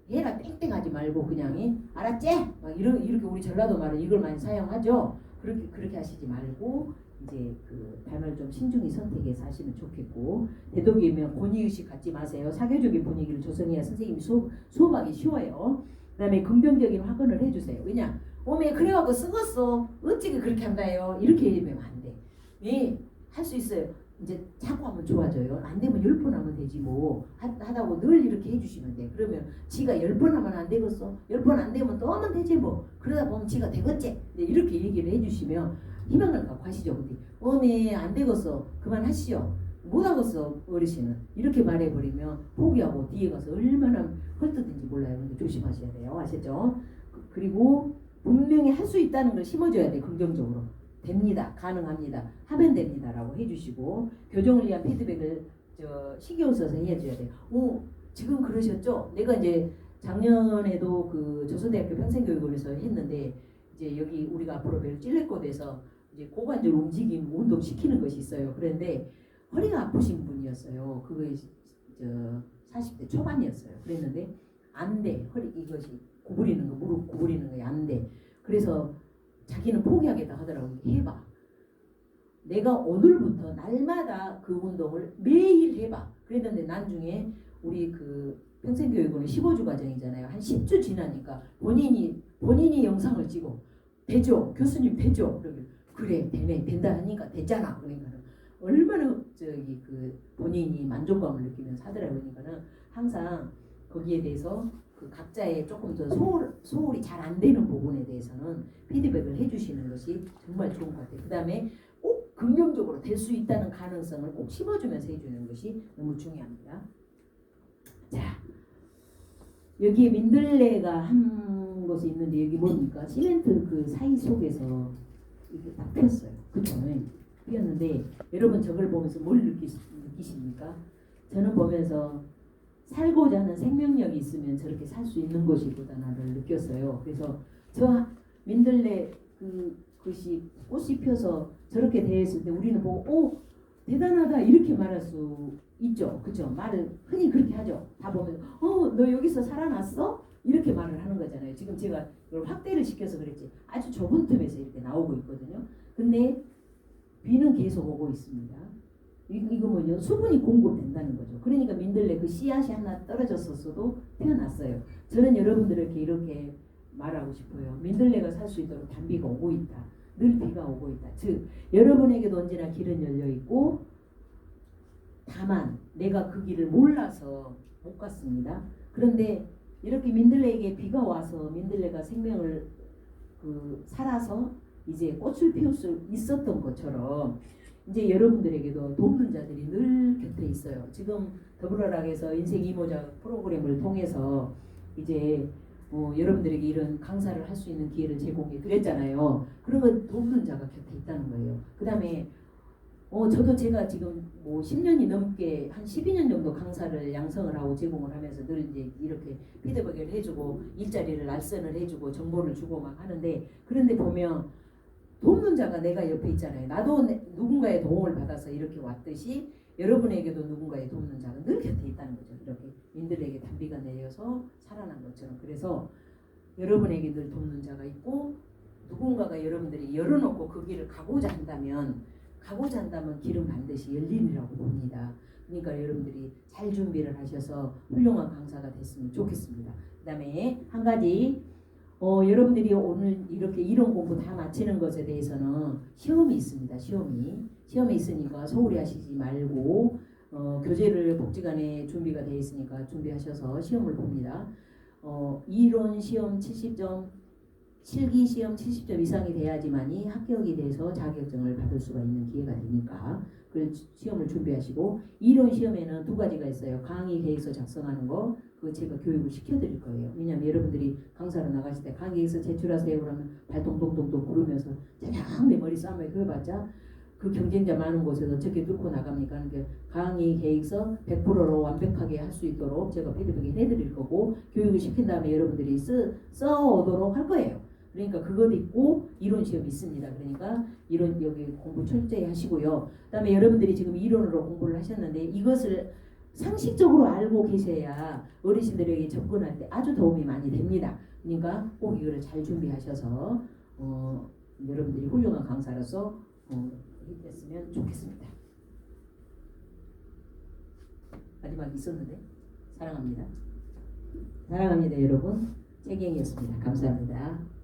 해라 땡땡하지 말고 그냥 알았지? 막 이렇게 우리 전라도 말은 이걸 많이 사용하죠. 그렇게 하시지 말고 이제 그 단어를 좀 신중히 선택해서 하시면 좋겠고 되도록이면 권위의식 갖지 마세요. 사교적인 분위기를 조성해야 선생님이 수업하기 쉬워요. 그 다음에 긍정적인 확언을 해주세요. 왜냐? 어메 그래갖고 쓰겄어. 어찌게 그렇게 한다요? 이렇게 얘기하면 안 돼. 예, 할 수 있어요. 이제 자꾸 하면 좋아져요. 안 되면 10번 하면 되지 뭐. 하다고 늘 이렇게 해주시면 돼. 그러면 지가 10번 하면 안 되겠어? 10번 안 되면 또 하면 되지 뭐. 그러다 보면 지가 되겠지? 이렇게 얘기를 해주시면 희망을 갖고 하시죠. 근데 어메 안 되겠어. 그만하시오. 못하겠어 어르신은. 이렇게 말해버리면 포기하고 뒤에 가서 얼마나 헐뜯는지 몰라요. 근데 조심하셔야 돼요. 아셨죠? 그리고 분명히 할 수 있다는 걸 심어줘야 돼. 긍정적으로. 됩니다. 가능합니다. 하면 됩니다라고 해주시고 교정을 위한 피드백을 신경 써서 해줘야 돼요. 지금 그러셨죠? 내가 이제 작년에도 그 조선대학교 평생교육원에서 했는데 이제 여기 우리가 앞으로 배를 찔레꽃에서 이제 고관절 움직임 운동 시키는 것이 있어요. 그런데 허리가 아프신 분이었어요. 그게 40대 초반이었어요. 그랬는데 안 돼. 허리 이것이 구부리는 거 무릎 구부리는 거 안 돼. 그래서 자기는 포기하겠다 하더라고요. 해봐. 내가 오늘부터 날마다 그 운동을 매일 해봐. 그랬는데 나중에 우리 그 평생교육원은 15주 과정이잖아요. 한 10주 지나니까 본인이 영상을 찍어 되죠? 교수님 되죠? 그러면 그래 되네 된다 하니까 됐잖아. 그러니까는 얼마나 그 본인이 만족감을 느끼면서 하더라고요. 그러니까는 항상 거기에 대해서 그 각자의 조금 더 소홀이 잘 안 되는 부분에 대해서는 피드백을 해주시는 것이 정말 좋은 것 같아요. 그 다음에 꼭 긍정적으로 될 수 있다는 가능성을 꼭 심어주면서 해주는 것이 너무 중요합니다. 자, 여기에 민들레가 한 것이 있는데 여기 뭡니까? 시멘트 그 사이 속에서 이게 딱 폈어요. 그쵸? 피었는데 여러분 저걸 보면서 뭘 느끼십니까? 저는 보면서 살고자 하는 생명력이 있으면 저렇게 살 수 있는 것이구나를 느꼈어요. 그래서 저 민들레 그 것이 꽃이 펴서 저렇게 대했을 때 우리는 보고 대단하다 이렇게 말할 수 있죠. 그죠? 말을 흔히 그렇게 하죠. 다 보면 너 여기서 살아났어? 이렇게 말을 하는 거잖아요. 지금 제가 이걸 확대를 시켜서 그랬지. 아주 좁은 틈에서 이렇게 나오고 있거든요. 근데 비는 계속 오고 있습니다. 이거 뭐냐? 수분이 공급된다는 거죠. 그러니까 민들레 그 씨앗이 하나 떨어졌었어도 피어났어요. 저는 여러분들에게 이렇게 말하고 싶어요. 민들레가 살 수 있도록 단비가 오고 있다. 늘 비가 오고 있다. 즉 여러분에게도 언제나 길은 열려 있고 다만 내가 그 길을 몰라서 못 갔습니다. 그런데 이렇게 민들레에게 비가 와서 민들레가 생명을 살아서 이제 꽃을 피울 수 있었던 것처럼 이제 여러분들에게도 돕는 자들이 늘 곁에 있어요. 지금 더불어락에서 인생 이모작 프로그램을 통해서 이제 여러분들에게 이런 강사를 할 수 있는 기회를 제공해 드렸잖아요. 그런 건 돕는 자가 곁에 있다는 거예요. 그 다음에 저도 제가 지금 뭐 10년이 넘게 한 12년 정도 강사를 양성을 하고 제공을 하면서 늘 이제 이렇게 피드백을 해주고 일자리를 날선을 해주고 정보를 주고 막 하는데 그런데 보면 돕는 자가 내가 옆에 있잖아요. 나도 누군가의 도움을 받아서 이렇게 왔듯이 여러분에게도 누군가의 돕는 자가 늘 곁에 있다는 거죠. 이렇게 민들에게 단비가 내려서 살아난 것처럼. 그래서 여러분에게 늘 돕는 자가 있고 누군가가 여러분들이 열어놓고 그 길을 가고자 한다면 길은 반드시 열리리라고 봅니다. 그러니까 여러분들이 잘 준비를 하셔서 훌륭한 강사가 됐으면 좋겠습니다. 그 다음에 한 가지 여러분들이 오늘 이렇게 이론 공부 다 마치는 것에 대해서는 시험이 있습니다. 시험이 있으니까 소홀히 하시지 말고 교재를 복지관에 준비가 되어 있으니까 준비하셔서 시험을 봅니다. 이론 시험 70점, 실기 시험 70점 이상이 돼야지만이 합격이 돼서 자격증을 받을 수가 있는 기회가 되니까 그 시험을 준비하시고, 이론 시험에는 두 가지가 있어요. 강의 계획서 작성하는 거, 그거 제가 교육을 시켜드릴 거예요. 왜냐하면 여러분들이 강사로 나가실 때 강의 계획서 제출하세요 그러면 발동동동동 구르면서 그냥 내 머리 싸움에 그어봤자 그 경쟁자 많은 곳에서 어떻게 뚫고 나갑니까? 그러니까 강의 계획서 100%로 완벽하게 할 수 있도록 제가 피드백을 해드릴 거고, 교육을 시킨 다음에 여러분들이 써오도록 할 거예요. 그러니까 그것도 있고 이론 시험이 있습니다. 그러니까 이론 여기 공부 철저히 하시고요. 그다음에 여러분들이 지금 이론으로 공부를 하셨는데 이것을 상식적으로 알고 계셔야 어르신들에게 접근할 때 아주 도움이 많이 됩니다. 그러니까 꼭 이거를 잘 준비하셔서 여러분들이 훌륭한 강사로서 됐으면 좋겠습니다. 마지막 있었는데 사랑합니다. 사랑합니다 여러분. 최경이었습니다. 감사합니다.